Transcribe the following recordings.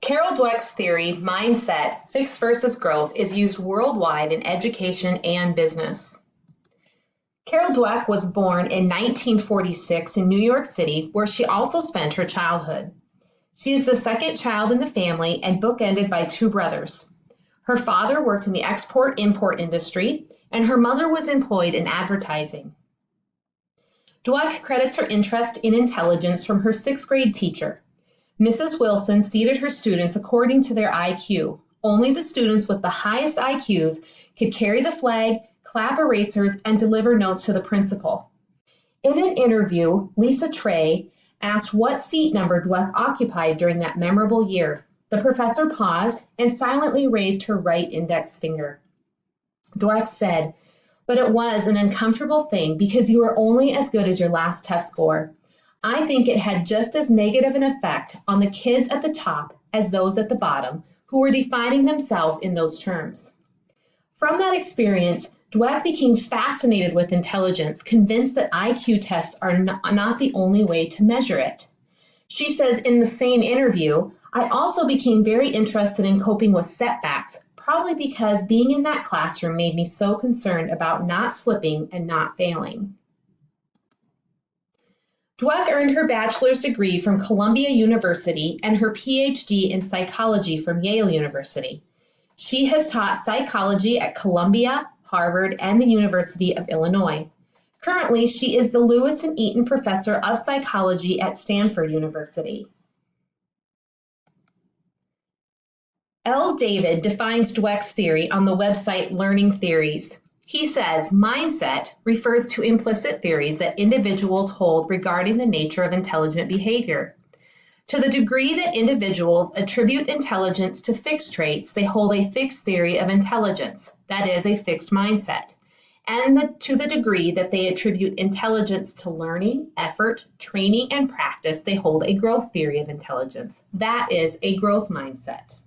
Carol Dweck's theory, mindset, fixed versus growth, is used worldwide in education and business. Carol Dweck was born in 1946 in New York City, where she also spent her childhood. She is the second child in the family and bookended by two brothers. Her father worked in the export-import industry, and her mother was employed in advertising. Dweck credits her interest in intelligence from her sixth grade teacher. Mrs. Wilson seated her students according to their IQ. Only the students with the highest IQs could carry the flag, clap erasers, and deliver notes to the principal. In an interview, Lisa Trey asked what seat number Dweck occupied during that memorable year. The professor paused and silently raised her right index finger. Dweck said, "But it was an uncomfortable thing because you were only as good as your last test score. I think it had just as negative an effect on the kids at the top as those at the bottom who were defining themselves in those terms." From that experience, Dweck became fascinated with intelligence, convinced that IQ tests are not the only way to measure it. She says in the same interview, "I also became very interested in coping with setbacks, probably because being in that classroom made me so concerned about not slipping and not failing." Dweck earned her bachelor's degree from Columbia University and her PhD in psychology from Yale University. She has taught psychology at Columbia, Harvard, and the University of Illinois. Currently, she is the Lewis and Eaton Professor of Psychology at Stanford University. L. David defines Dweck's theory on the website Learning Theories. He says, mindset refers to implicit theories that individuals hold regarding the nature of intelligent behavior. To the degree that individuals attribute intelligence to fixed traits, they hold a fixed theory of intelligence, that is, a fixed mindset. And to the degree that they attribute intelligence to learning, effort, training, and practice, they hold a growth theory of intelligence, that is, a growth mindset.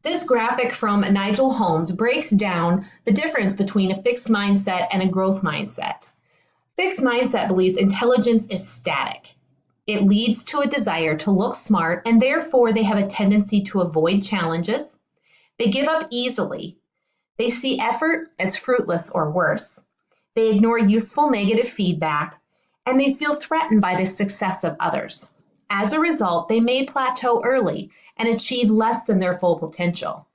This graphic from Nigel Holmes breaks down the difference between a fixed mindset and a growth mindset. Fixed mindset believes intelligence is static. It leads to a desire to look smart, and therefore they have a tendency to avoid challenges. They give up easily. They see effort as fruitless or worse. They ignore useful negative feedback, and they feel threatened by the success of others. As a result, they may plateau early and achieve less than their full potential.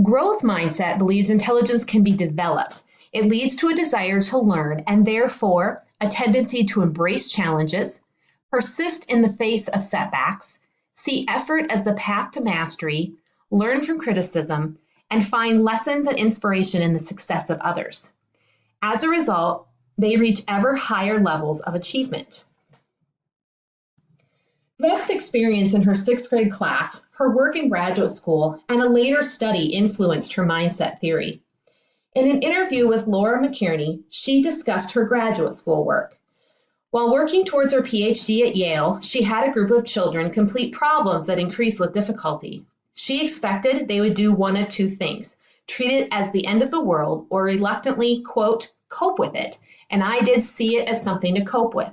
Growth mindset believes intelligence can be developed. It leads to a desire to learn and therefore a tendency to embrace challenges, persist in the face of setbacks, see effort as the path to mastery, learn from criticism, and find lessons and inspiration in the success of others. As a result, they reach ever higher levels of achievement. Dweck's experience in her sixth grade class, her work in graduate school, and a later study influenced her mindset theory. In an interview with Laura McKierney, she discussed her graduate school work. While working towards her PhD at Yale, she had a group of children complete problems that increased with difficulty. She expected they would do one of two things: treat it as the end of the world or reluctantly, quote, cope with it, and I did see it as something to cope with.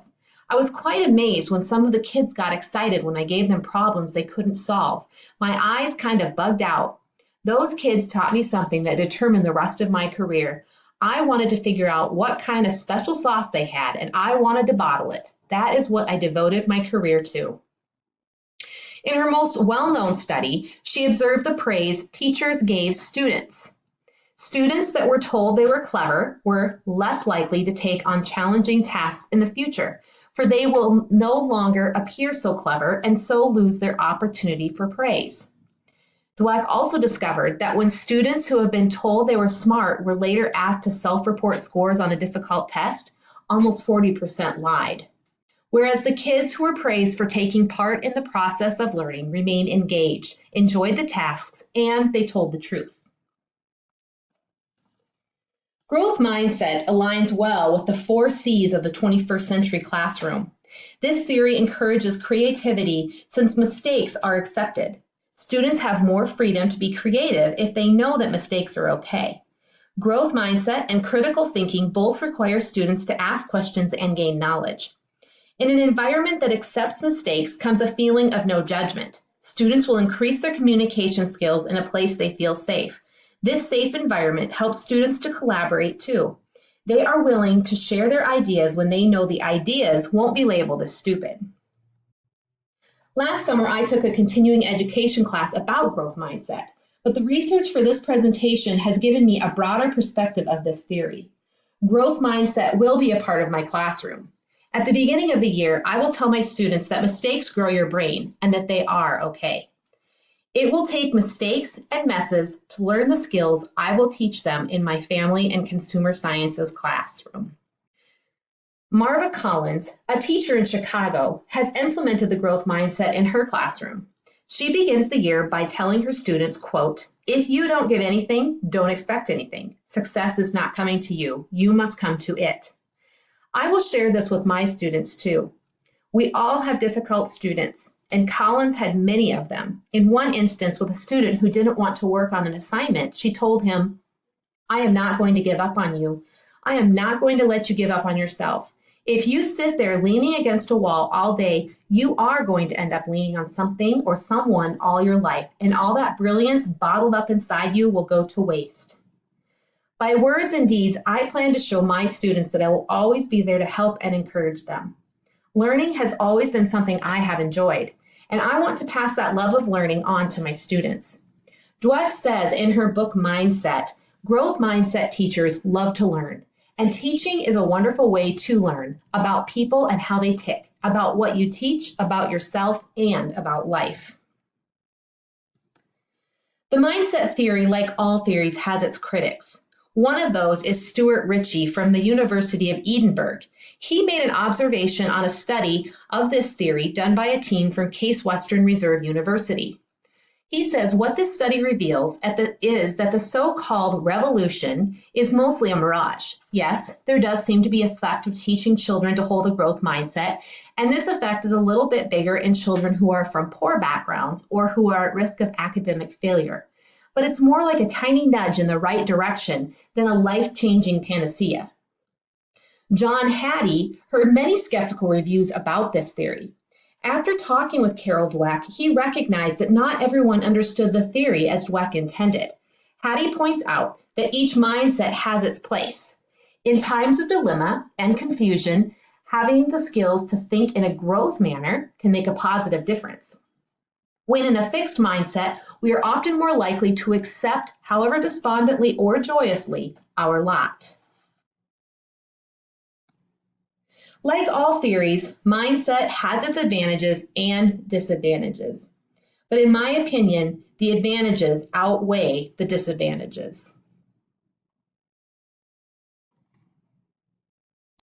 I was quite amazed when some of the kids got excited when I gave them problems they couldn't solve. My eyes kind of bugged out. Those kids taught me something that determined the rest of my career. I wanted to figure out what kind of special sauce they had, and I wanted to bottle it. That is what I devoted my career to. In her most well-known study, she observed the praise teachers gave students. Students that were told they were clever were less likely to take on challenging tasks in the future, for they will no longer appear so clever and so lose their opportunity for praise. Dweck also discovered that when students who have been told they were smart were later asked to self-report scores on a difficult test, almost 40% lied. Whereas the kids who were praised for taking part in the process of learning remained engaged, enjoyed the tasks, and they told the truth. Growth mindset aligns well with the 4 C's of the 21st century classroom. This theory encourages creativity since mistakes are accepted. Students have more freedom to be creative if they know that mistakes are okay. Growth mindset and critical thinking both require students to ask questions and gain knowledge. In an environment that accepts mistakes comes a feeling of no judgment. Students will increase their communication skills in a place they feel safe. This safe environment helps students to collaborate too. They are willing to share their ideas when they know the ideas won't be labeled as stupid. Last summer, I took a continuing education class about growth mindset, but the research for this presentation has given me a broader perspective of this theory. Growth mindset will be a part of my classroom. At the beginning of the year, I will tell my students that mistakes grow your brain and that they are okay. It will take mistakes and messes to learn the skills I will teach them in my family and consumer sciences classroom. Marva Collins, a teacher in Chicago, has implemented the growth mindset in her classroom. She begins the year by telling her students, quote, "If you don't give anything, don't expect anything. Success is not coming to you. You must come to it." I will share this with my students too. We all have difficult students, and Collins had many of them. In one instance, with a student who didn't want to work on an assignment, she told him, "I am not going to give up on you. I am not going to let you give up on yourself. If you sit there leaning against a wall all day, you are going to end up leaning on something or someone all your life, and all that brilliance bottled up inside you will go to waste." By words and deeds, I plan to show my students that I will always be there to help and encourage them. Learning has always been something I have enjoyed, and I want to pass that love of learning on to my students. Dweck says in her book Mindset, growth mindset teachers love to learn, and teaching is a wonderful way to learn about people and how they tick, about what you teach, about yourself, and about life. The mindset theory, like all theories, has its critics. One of those is Stuart Ritchie from the University of Edinburgh. He made an observation on a study of this theory done by a team from Case Western Reserve University. He says what this study reveals is that the so-called revolution is mostly a mirage. Yes, there does seem to be an effect of teaching children to hold a growth mindset, and this effect is a little bit bigger in children who are from poor backgrounds or who are at risk of academic failure. But it's more like a tiny nudge in the right direction than a life-changing panacea. John Hattie heard many skeptical reviews about this theory. After talking with Carol Dweck, he recognized that not everyone understood the theory as Dweck intended. Hattie points out that each mindset has its place. In times of dilemma and confusion, having the skills to think in a growth manner can make a positive difference. When in a fixed mindset, we are often more likely to accept, however despondently or joyously, our lot. Like all theories, mindset has its advantages and disadvantages. But in my opinion, the advantages outweigh the disadvantages.